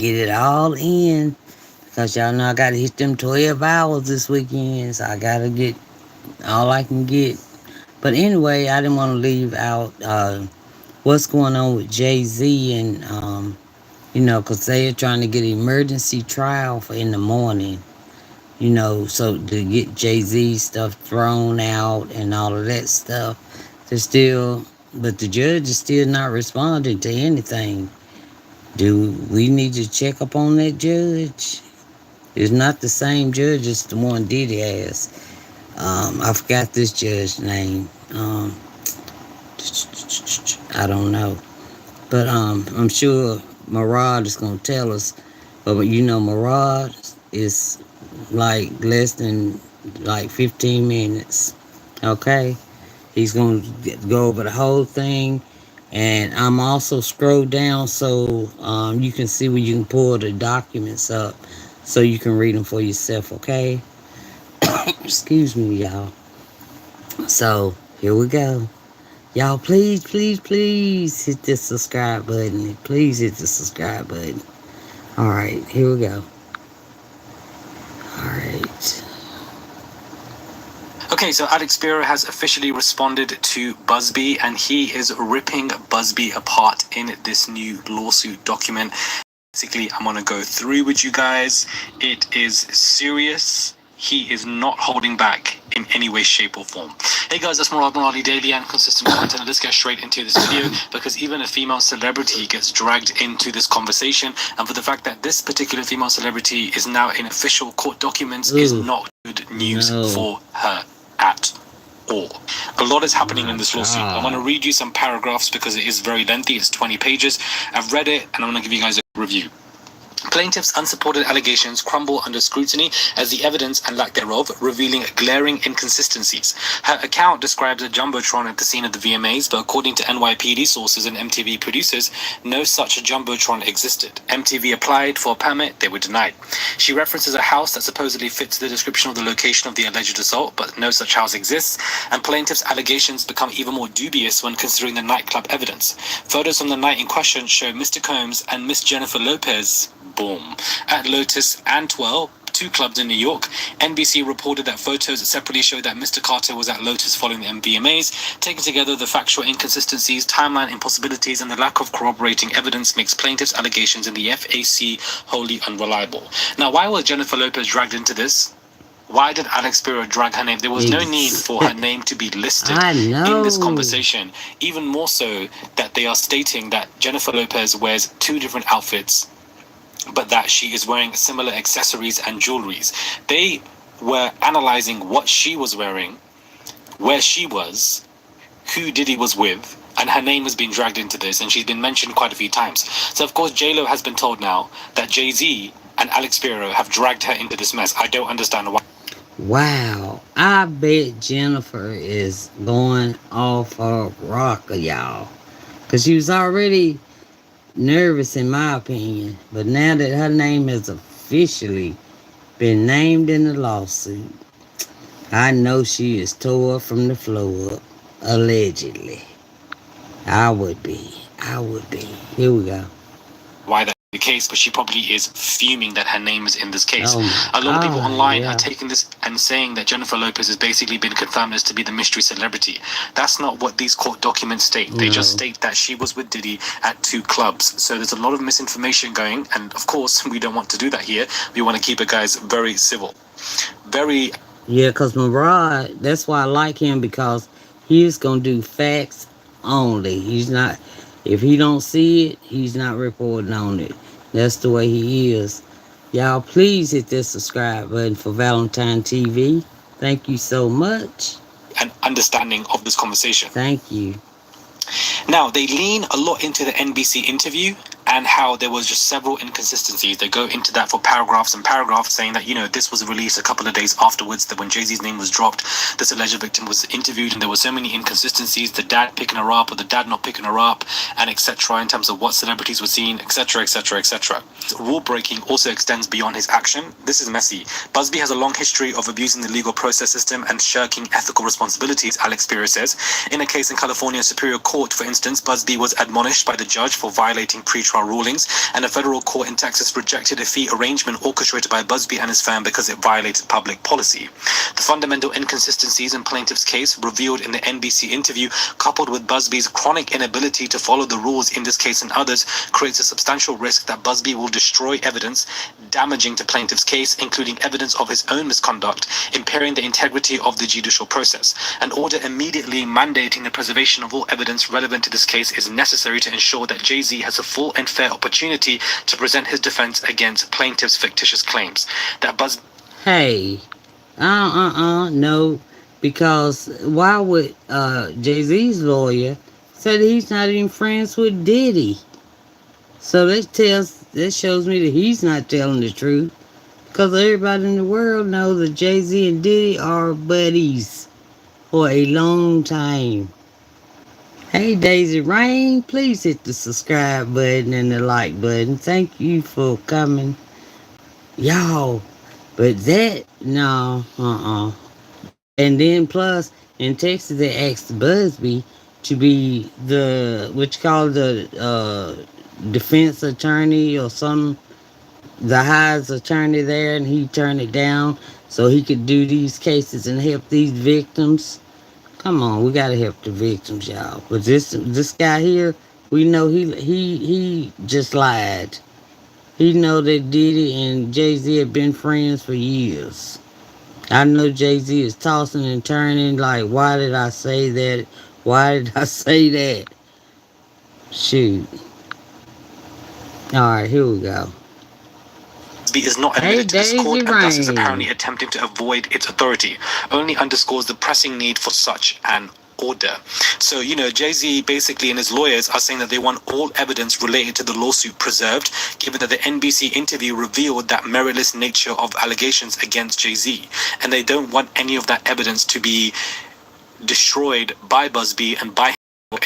get it all in because y'all know I got to hit them 12 hours this weekend, so I got to get all I can get. But anyway, I didn't want to leave out what's going on with Jay-Z and, because they're trying to get an emergency trial for in the morning, so to get Jay-Z stuff thrown out and all of that stuff. But the judge is still not responding to anything. Do we need to check up on that judge? It's not the same judge as the one Diddy has. I forgot this judge's name. I don't know. But I'm sure Murad is going to tell us. But Murad is like less than like 15 minutes. Okay? He's going to go over the whole thing. And I'm also scroll down so you can see where you can pull the documents up so you can read them for yourself, okay? Excuse me, y'all. So, here we go. Y'all, please, please, please hit the subscribe button. Please hit the subscribe button. All right, here we go. All right. Okay, so Alex Spiro has officially responded to Busby, and he is ripping Busby apart in this new lawsuit document. Basically, I'm going to go through with you guys. It is serious. He is not holding back in any way, shape, or form. Hey guys, that's Murad Murali, daily and consistent content. Let's get straight into this video because even a female celebrity gets dragged into this conversation, and for the fact that this particular female celebrity is now in official court documents is not good news for her at all. A lot is happening in this lawsuit. I want to read you some paragraphs because it is very lengthy. It's 20 pages. I've read it and I'm going to give you guys a review. Plaintiff's unsupported allegations crumble under scrutiny as the evidence and lack thereof revealing glaring inconsistencies. Her account describes a jumbotron at the scene of the VMAs, but according to NYPD sources and MTV producers, no such jumbotron existed. MTV applied for a permit, they were denied. She references a house that supposedly fits the description of the location of the alleged assault, but no such house exists, and plaintiff's allegations become even more dubious when considering the nightclub evidence. Photos from the night in question show Mr. Combs and Miss Jennifer Lopez at Lotus Antwerp, two clubs in New York. NBC reported that photos separately showed that Mr. Carter was at Lotus following the MVMAs. Taken together, the factual inconsistencies, timeline impossibilities, and the lack of corroborating evidence makes plaintiff's allegations in the FAC wholly unreliable. Now, why was Jennifer Lopez dragged into this? Why did Alex Spiro drag her name? There was no need for her name to be listed in this conversation. Even more so that they are stating that Jennifer Lopez wears two different outfits, but that she is wearing similar accessories and jewelries. They were analyzing what she was wearing, where she was, who Diddy was with, and her name has been dragged into this, and she's been mentioned quite a few times. So of course J-Lo has been told now that Jay-Z and Alex Spiro have dragged her into this mess. I don't understand why. Wow, I bet Jennifer is going off her rocker, y'all, because she was already nervous in my opinion, but now that her name has officially been named in the lawsuit, I know she is tore from the floor up, allegedly. I would be. Here we go. Why that's the case, but she probably is fuming that her name is in this case. A lot of people online are taking this and saying that Jennifer Lopez has basically been confirmed as to be the mystery celebrity. That's not what these court documents state. They just state that she was with Diddy at two clubs. So there's a lot of misinformation going, and of course we don't want to do that here. We want to keep it, guys, very civil. Yeah, because Murad, that's why I like him, because he's going to do facts only. He's not, if he don't see it, he's not reporting on it. That's the way he is. Y'all, please hit that subscribe button for Valentine TV. Thank you so much. An understanding of this conversation. Thank you. Now, they lean a lot into the NBC interview and how there was just several inconsistencies. They go into that for paragraphs and paragraphs, saying that, this was released a couple of days afterwards, that when Jay-Z's name was dropped, this alleged victim was interviewed, and there were so many inconsistencies, the dad picking her up or the dad not picking her up, and etc., in terms of what celebrities were seen, etc., etc., etc. Rule breaking also extends beyond his action. This is messy. Busby has a long history of abusing the legal process system and shirking ethical responsibilities, Alex Spiro says. In a case in California Superior Court, for instance, Busby was admonished by the judge for violating pre-trial pretrial rulings, and a federal court in Texas rejected a fee arrangement orchestrated by Busby and his firm because it violated public policy. The fundamental inconsistencies in plaintiff's case revealed in the NBC interview, coupled with Busby's chronic inability to follow the rules in this case and others, creates a substantial risk that Busby will destroy evidence damaging to plaintiff's case, including evidence of his own misconduct, impairing the integrity of the judicial process. An order immediately mandating the preservation of all evidence relevant to this case is necessary to ensure that Jay-Z has a full and fair opportunity to present his defense against plaintiff's fictitious claims. That Busby... Hey, no, because why would Jay-Z's lawyer said he's not even friends with Diddy? So that shows me that he's not telling the truth, because everybody in the world knows that Jay-Z and Diddy are buddies for a long time. Hey, Daisy Rain, please hit the subscribe button and the like button. Thank you for coming. Y'all, but that, no, And then plus, in Texas, they asked Busby to be the, defense attorney or some, the highest attorney there, and he turned it down so he could do these cases and help these victims. Come on, we gotta help the victims, y'all. But this guy here, we know he just lied. He know that Diddy and Jay-Z have been friends for years. I know Jay-Z is tossing and turning like, why did I say that? Why did I say that? Shoot. All right, here we go. Busby is not admitted to this court and thus is apparently attempting to avoid its authority, only underscores the pressing need for such an order. So, Jay-Z basically and his lawyers are saying that they want all evidence related to the lawsuit preserved, given that the NBC interview revealed that meritless nature of allegations against Jay-Z. And they don't want any of that evidence to be destroyed by Busby and by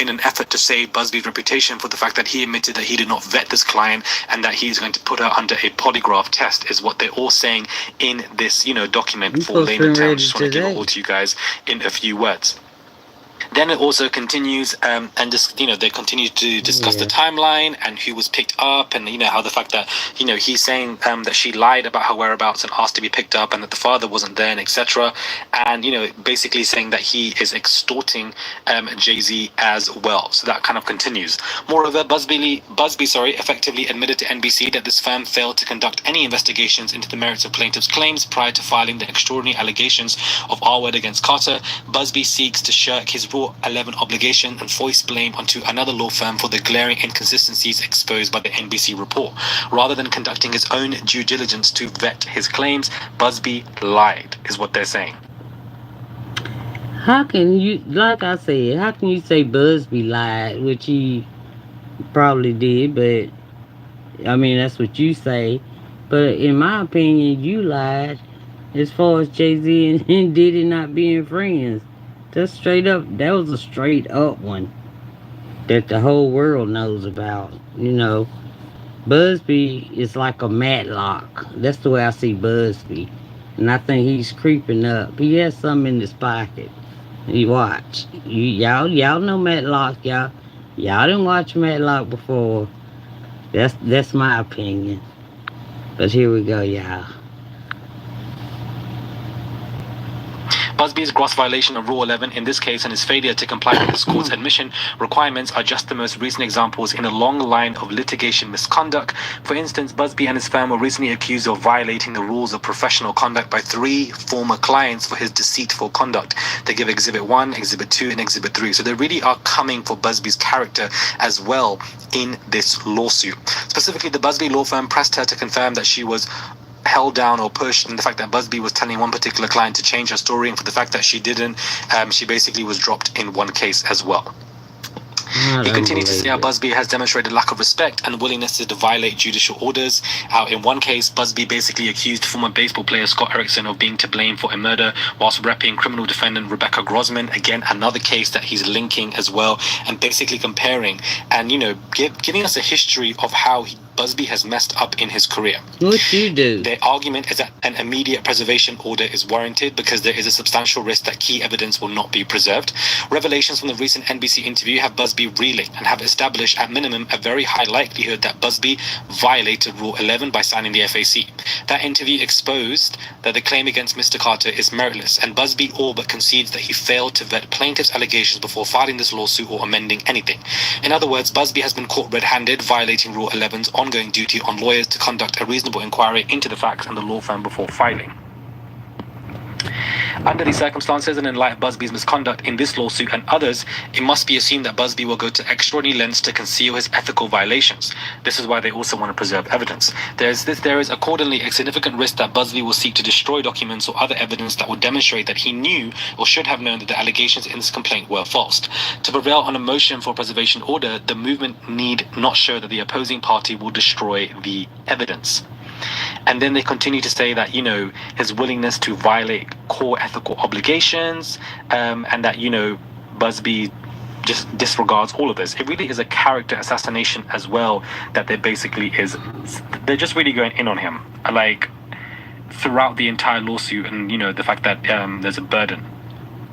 in an effort to save Busby's reputation for the fact that he admitted that he did not vet this client and that he's going to put her under a polygraph test, is what they're all saying in this, document for layman terms. Just want to give it all to you guys in a few words. Then it also continues, and just, they continue to discuss the timeline and who was picked up, and how the fact that he's saying that she lied about her whereabouts and asked to be picked up, and that the father wasn't there, and etc. And basically saying that he is extorting Jay-Z as well. So that kind of continues. Moreover, Busby effectively admitted to NBC that this firm failed to conduct any investigations into the merits of plaintiff's claims prior to filing the extraordinary allegations of R. Word against Carter. Busby seeks to shirk his Rule 11 obligation and foist blame onto another law firm for the glaring inconsistencies exposed by the NBC report. Rather than conducting his own due diligence to vet his claims, Busby lied, is what they're saying. How can you, like I said, how can you say Busby lied, which he probably did, but, that's what you say. But in my opinion, you lied as far as Jay-Z and Diddy not being friends. That's straight up, that was a straight up one that the whole world knows about. Busby is like a Matlock. That's the way I see Busby. And I think he's creeping up. He has something in his pocket. You watch. Y'all know Matlock, y'all didn't watch Matlock before. That's my opinion. But here we go, y'all. Busby's gross violation of Rule 11 in this case and his failure to comply with this court's admission requirements are just the most recent examples in a long line of litigation misconduct. For instance, Busby and his firm were recently accused of violating the rules of professional conduct by 3 former clients for his deceitful conduct. They give Exhibit 1, Exhibit 2, and Exhibit 3. So they really are coming for Busby's character as well in this lawsuit. Specifically, the Busby law firm pressed her to confirm that she was held down or pushed, and the fact that Busby was telling one particular client to change her story, and for the fact that she didn't, she basically was dropped in one case as well. He continues to say how Busby has demonstrated lack of respect and willingness to violate judicial orders. In one case, Busby basically accused former baseball player Scott Erickson of being to blame for a murder whilst repping criminal defendant Rebecca Grossman. Again, another case that he's linking as well, and basically comparing and, giving us a history of how he Busby has messed up in his career. What you do? Their argument is that an immediate preservation order is warranted because there is a substantial risk that key evidence will not be preserved. Revelations from the recent NBC interview have Busby reeling and have established at minimum a very high likelihood that Busby violated Rule 11 by signing the FAC. That interview exposed that the claim against Mr. Carter is meritless, and Busby all but concedes that he failed to vet plaintiff's allegations before filing this lawsuit or amending anything. In other words, Busby has been caught red-handed, violating Rule 11's ongoing duty on lawyers to conduct a reasonable inquiry into the facts and the law firm before filing. Under these circumstances, and in light of Busby's misconduct in this lawsuit and others, it must be assumed that Busby will go to extraordinary lengths to conceal his ethical violations. This is why they also want to preserve evidence. There is accordingly a significant risk that Busby will seek to destroy documents or other evidence that will demonstrate that he knew or should have known that the allegations in this complaint were false. To prevail on a motion for preservation order, the movement need not show that the opposing party will destroy the evidence. And then they continue to say that, his willingness to violate core ethical obligations, and that, Busby just disregards all of this. It really is a character assassination as well, that they're just really going in on him, like, throughout the entire lawsuit, and, the fact that there's a burden.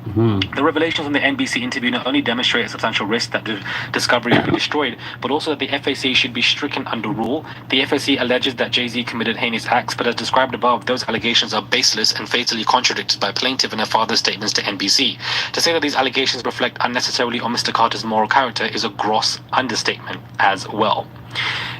Mm-hmm. The revelations from the NBC interview not only demonstrate a substantial risk that the discovery will be destroyed, but also that the FAC should be stricken under rule. The FAC alleges that Jay-Z committed heinous acts, but as described above, those allegations are baseless and fatally contradicted by plaintiff and her father's statements to NBC. To say that these allegations reflect unnecessarily on Mr. Carter's moral character is a gross understatement as well.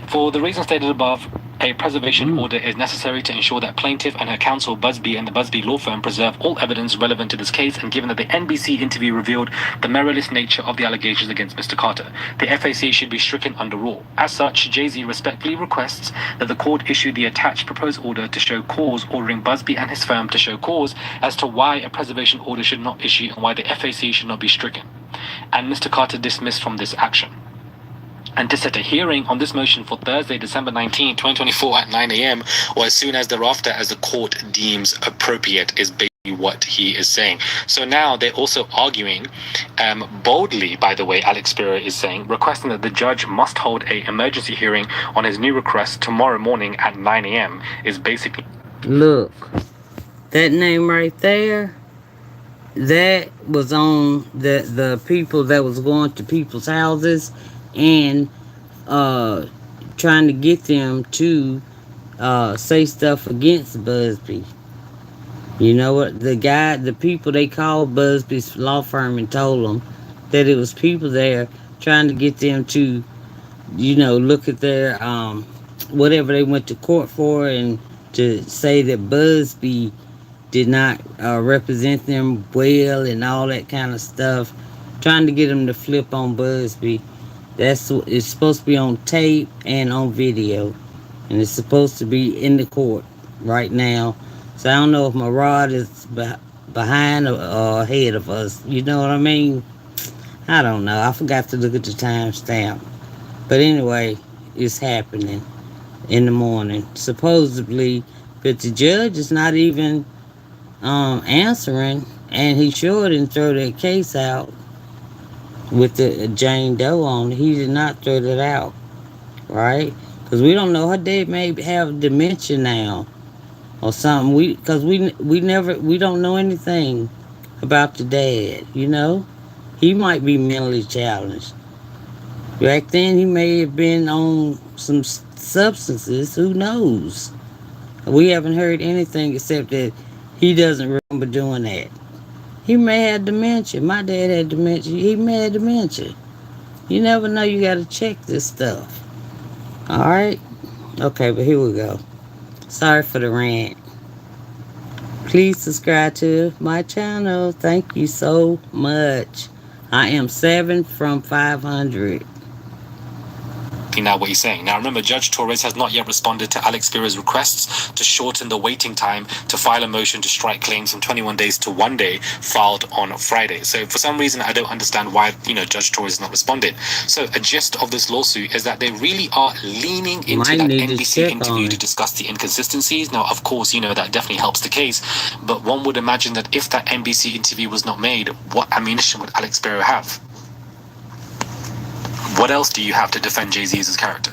For the reasons stated above, a preservation order is necessary to ensure that plaintiff and her counsel, Busby, and the Busby law firm preserve all evidence relevant to this case, and given that the NBC interview revealed the meritless nature of the allegations against Mr. Carter, the FAC should be stricken under rule. As such, Jay-Z respectfully requests that the court issue the attached proposed order to show cause, ordering Busby and his firm to show cause as to why a preservation order should not issue and why the FAC should not be stricken, and Mr. Carter dismissed from this action. And to set a hearing on this motion for Thursday, December 19, 2024 at 9 a.m. or as soon as thereafter as the court deems appropriate is basically what he is saying. So now they're also arguing, boldly, by the way, Alex Spiro is saying, requesting that the judge must hold an emergency hearing on his new request tomorrow morning at 9 a.m. is basically... Look, that name right there, that was on the people that was going to people's houses and trying to get them to say stuff against Busby. You know what? The people, they called Busby's law firm and told them that it was people there trying to get them to, look at their, whatever they went to court for, and to say that Busby did not represent them well and all that kind of stuff. Trying to get them to flip on Busby. It's supposed to be on tape and on video, and it's supposed to be in the court right now. So I don't know if Murad is behind or ahead of us. You know what I mean? I don't know. I forgot to look at the timestamp. But anyway, it's happening in the morning, supposedly. But the judge is not even answering, and he sure didn't throw that case out with the Jane Doe on. He did not throw that out, right? Because we don't know, her dad may have dementia now or something. We don't know anything about the dad. He might be mentally challenged. Back then he may have been on some substances. Who knows? We haven't heard anything except that he doesn't remember doing that. He may have dementia. My dad had dementia. He may have dementia. You never know. You got to check this stuff. All right? Okay, but here we go. Sorry for the rant. Please subscribe to my channel. Thank you so much. I am 7 from 500. Now what he's saying. Now remember, Judge Torres has not yet responded to Alex Spiro's requests to shorten the waiting time to file a motion to strike claims from 21 days to 1 day filed on Friday. So for some reason, I don't understand why, Judge Torres has not responded. So a gist of this lawsuit is that they really are leaning into that NBC interview to discuss the inconsistencies. Now, of course, that definitely helps the case. But one would imagine that if that NBC interview was not made, what ammunition would Alex Spiro have? What else do you have to defend Jay-Z's character?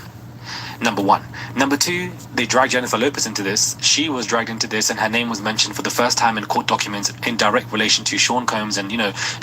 Number one. Number two, they dragged Jennifer Lopez into this. She was dragged into this, and her name was mentioned for the first time in court documents in direct relation to Sean Combs and,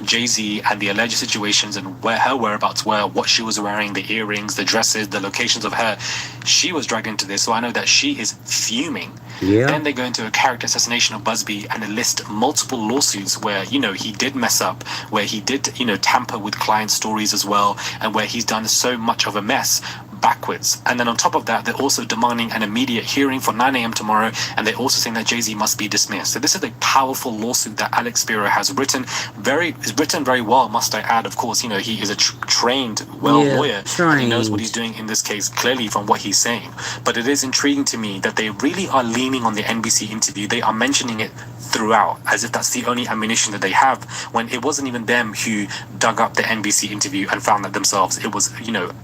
Jay-Z and the alleged situations and where her whereabouts were, what she was wearing, the earrings, the dresses, the locations of her. She was dragged into this, so I know that she is fuming. Yeah. Then they go into a character assassination of Busby and they list multiple lawsuits where, he did mess up, where he did, tamper with client stories as well, and where he's done so much of a mess backwards. And then on top of that, they're also demanding an immediate hearing for 9 a.m. tomorrow, and they're also saying that Jay-Z must be dismissed. So this is a powerful lawsuit that Alex Spiro has written. Very well, must I add. Of course, he is a trained lawyer. And he knows what he's doing in this case, clearly from what he's saying. But it is intriguing to me that they really are leaning on the NBC interview. They are mentioning it throughout as if that's the only ammunition that they have, when it wasn't even them who dug up the NBC interview and found that themselves. It was,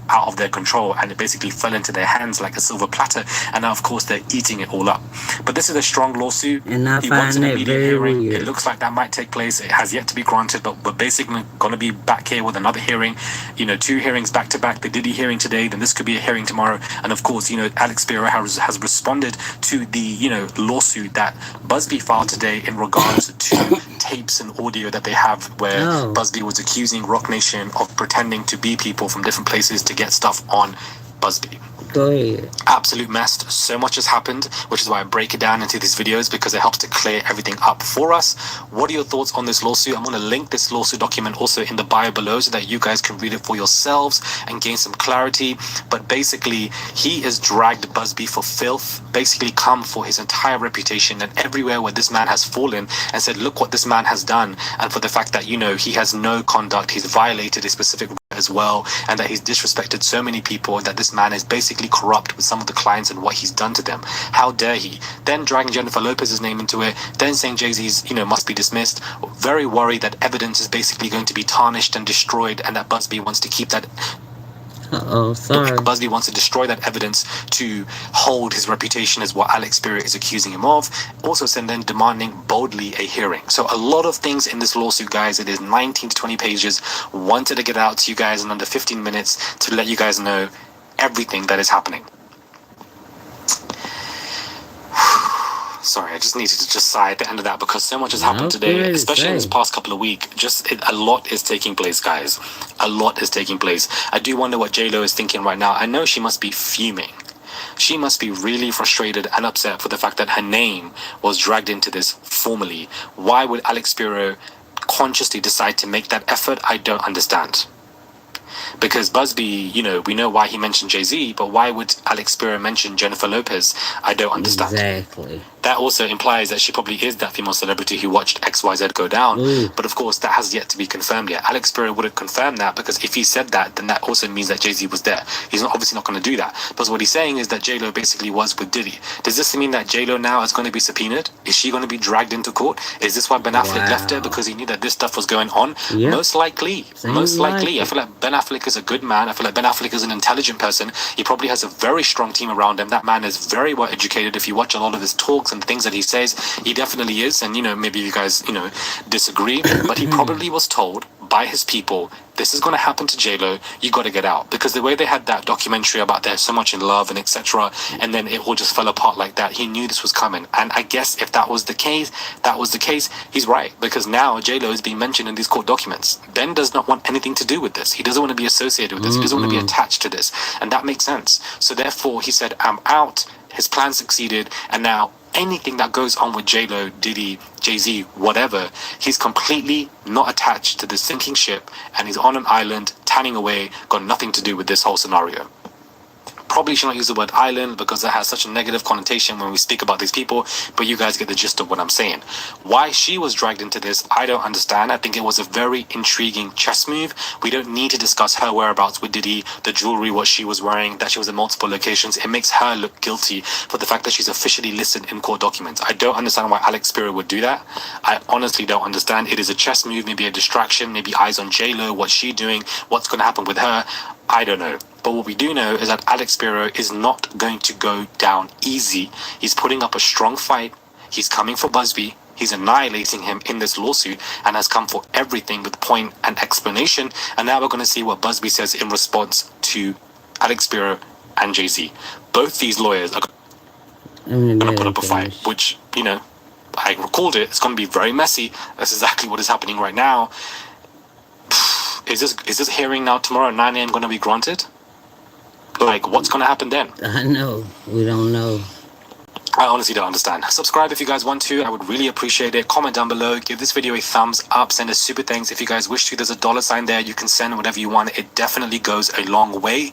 out of their control, and it basically fell into their hands like a silver platter, and now of course they're eating it all up. But this is a strong lawsuit. And I He find wants an that immediate very hearing. weird. It looks like that might take place. It has yet to be granted, but we're basically going to be back here with another hearing, 2 hearings back to back. The Diddy hearing today, then this could be a hearing tomorrow, and of course, Alex Spiro has responded to the lawsuit that Busby filed today in regards to tapes and audio that they have where Busby was accusing Rock Nation of pretending to be people from different places to get stuff on Busby. Go ahead. Absolute mess. So much has happened, which is why I break it down into these videos, because it helps to clear everything up for us. What are your thoughts on this lawsuit? I'm going to link this lawsuit document also in the bio below so that you guys can read it for yourselves and gain some clarity. But basically, he has dragged Busby for filth, basically come for his entire reputation, and everywhere where this man has fallen and said, look what this man has done, and for the fact that, he has no conduct, he's violated a specific as well, and that he's disrespected so many people, and that this man is basically corrupt with some of the clients and what he's done to them. How dare he? Then dragging Jennifer Lopez's name into it, then saying Jay-Z's, must be dismissed. Very worried that evidence is basically going to be tarnished and destroyed, and that Busby wants to keep that. Sorry. Busby wants to destroy that evidence to hold his reputation, is what Alex Spiro is accusing him of. Also then demanding boldly a hearing. So a lot of things in this lawsuit, guys. It is 19 to 20 pages. Wanted to get out to you guys in under 15 minutes to let you guys know everything that is happening. Sorry, I just needed to just sigh at the end of that because so much has happened today, especially in this past couple of weeks. A lot is taking place, guys. A lot is taking place. I do wonder what J-Lo is thinking right now. I know she must be fuming. She must be really frustrated and upset for the fact that her name was dragged into this formally. Why would Alex Spiro consciously decide to make that effort? I don't understand. Because Busby, we know why he mentioned Jay-Z, but why would Alex Spiro mention Jennifer Lopez? I don't understand. Exactly. That also implies that she probably is that female celebrity who watched XYZ go down. But of course, that has yet to be confirmed yet. Alex Spiro wouldn't confirm that, because if he said that, then that also means that Jay-Z was there. He's obviously not going to do that. But what he's saying is that J-Lo basically was with Diddy. Does this mean that J-Lo now is going to be subpoenaed? Is she going to be dragged into court? Is this why Ben Affleck left her, because he knew that this stuff was going on? Yep. Most likely. I feel like Ben Affleck is a good man. I feel like Ben Affleck is an intelligent person. He probably has a very strong team around him. That man is very well educated. If you watch a lot of his talks and the things that he says, he definitely is. And maybe you guys disagree, but he probably was told by his people, this is going to happen to J-Lo, you got to get out. Because the way they had that documentary about they're so much in love and etc., and then it all just fell apart like that, he knew this was coming. And I guess if that was the case, he's right. Because now J-Lo is being mentioned in these court documents. Ben does not want anything to do with this. He doesn't want to be associated with this. He doesn't want to be attached to this. And that makes sense. So therefore, he said, I'm out. His plan succeeded. And now anything that goes on with J-Lo, Diddy, Jay-Z, whatever, he's completely not attached to the sinking ship, and he's on an island, tanning away, got nothing to do with this whole scenario. Probably should not use the word island because that has such a negative connotation when we speak about these people, but you guys get the gist of what I'm saying. Why she was dragged into this, I don't understand. I think it was a very intriguing chess move. We don't need to discuss her whereabouts with Diddy, the jewelry, what she was wearing, that she was in multiple locations. It makes her look guilty for the fact that she's officially listed in court documents. I don't understand why Alex Spiro would do that. I honestly don't understand. It is a chess move, maybe a distraction, maybe eyes on J-Lo, what's she doing, what's going to happen with her. I don't know. But what we do know is that Alex Spiro is not going to go down easy. He's putting up a strong fight. He's coming for Busby. He's annihilating him in this lawsuit and has come for everything with point and explanation. And now we're going to see what Busby says in response to Alex Spiro and Jay-Z. Both these lawyers are I mean, going to put up a finish. fight, which, you know, I recalled it. It's going to be very messy. That's exactly what is happening right now. Is this hearing now tomorrow at 9 a.m. going to be granted? Like, what's going to happen then? I know. We don't know. I honestly don't understand. Subscribe if you guys want to. I would really appreciate it. Comment down below. Give this video a thumbs up. Send us super thanks if you guys wish to. There's a $sign there. You can send whatever you want. It definitely goes a long way.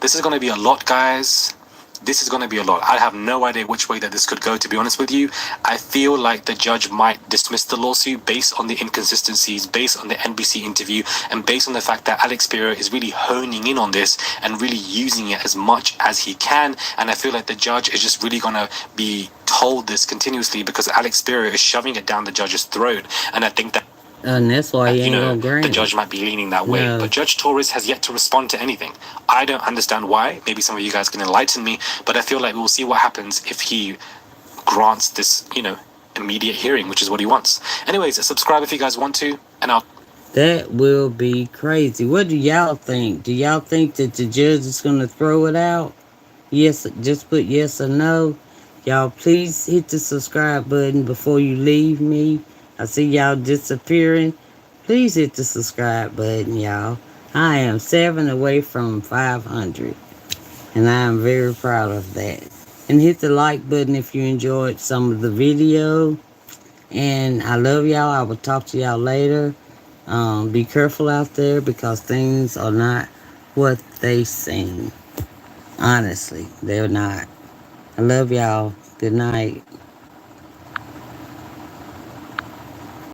This is going to be a lot, guys. This is going to be a lot. I have no idea which way that this could go, to be honest with you. I feel like the judge might dismiss the lawsuit based on the inconsistencies, based on the NBC interview, and based on the fact that Alex Spiro is really honing in on this and really using it as much as he can. And I feel like the judge is just really going to be told this continuously because Alex Spiro is shoving it down the judge's throat. And I think that, And that's why he ain't gonna grant the it. judge might be leaning that way. No. But Judge Torres has yet to respond to anything. I don't understand why. Maybe some of you guys can enlighten me. But I feel like we'll see what happens if he grants this, immediate hearing, which is what he wants. Anyways, subscribe if you guys want to, and I'll... That will be crazy. What do y'all think? Do y'all think that the judge is gonna throw it out? Yes, just put yes or no. Y'all please hit the subscribe button before you leave me. I see y'all disappearing. Please hit the subscribe button, y'all. I am 7 away from 500. And I am very proud of that. And hit the like button if you enjoyed some of the video. And I love y'all. I will talk to y'all later. Be careful out there because things are not what they seem. Honestly, they're not. I love y'all. Good night.